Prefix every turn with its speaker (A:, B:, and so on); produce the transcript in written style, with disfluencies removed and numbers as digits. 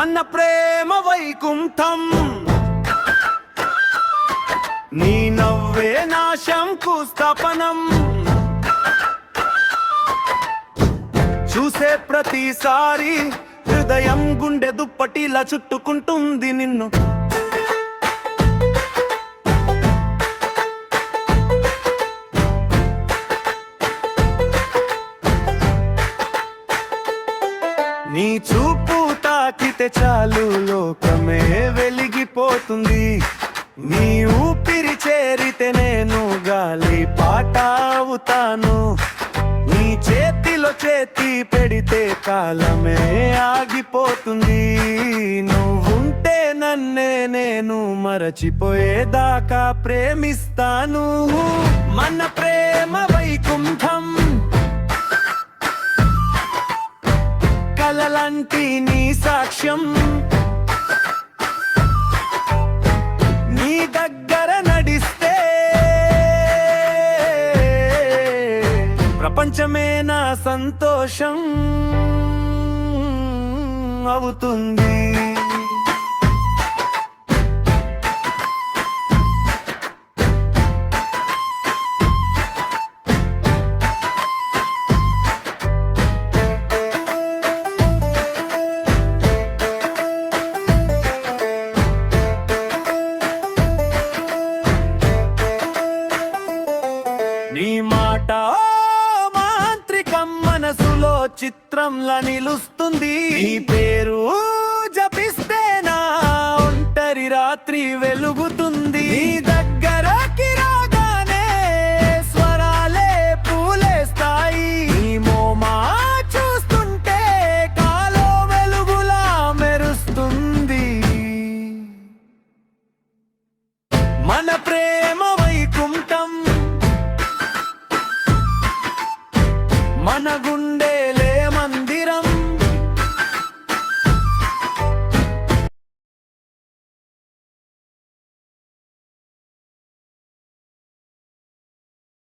A: మన ప్రేమ వైకుంఠం, నీ నవ్వే నా శంకుస్థాపనం. చూసే ప్రతిసారి హృదయం గుండె దుప్పటిలా చుట్టుకుంటుంది నిన్ను. నీ చూపు తాకితే చాలు లోకమే వెలిగిపోతుంది. నీ ఊపిరి చేరితే నేను గాలి పాట అవుతాను. నీ చేతిలో చేతి పెడితే కాలమే ఆగిపోతుంది. నువ్వుంటే నన్నే నేను మరచిపోయేదాకా ప్రేమిస్తాను. మన ప్రేమ వైకుంఠం, కలలంటి నీ సాక్ష్యం. నీ దగ్గర నడిస్తే ప్రపంచమే నా సంతోషం అవుతుంది. నీ మాట మాంత్రికం, మనసులో చిత్రంలా నిలుస్తుంది. నీ పేరు జపిస్తే నా ఒంటరి రాత్రి వెలుగుతుంది. నీ దగ్గరకి రాగానే స్వరాలే పూలేస్తాయి. నీ మోమా చూస్తుంటే కాలో వెలుగులా మెరుస్తుంది. మన ప్రేమ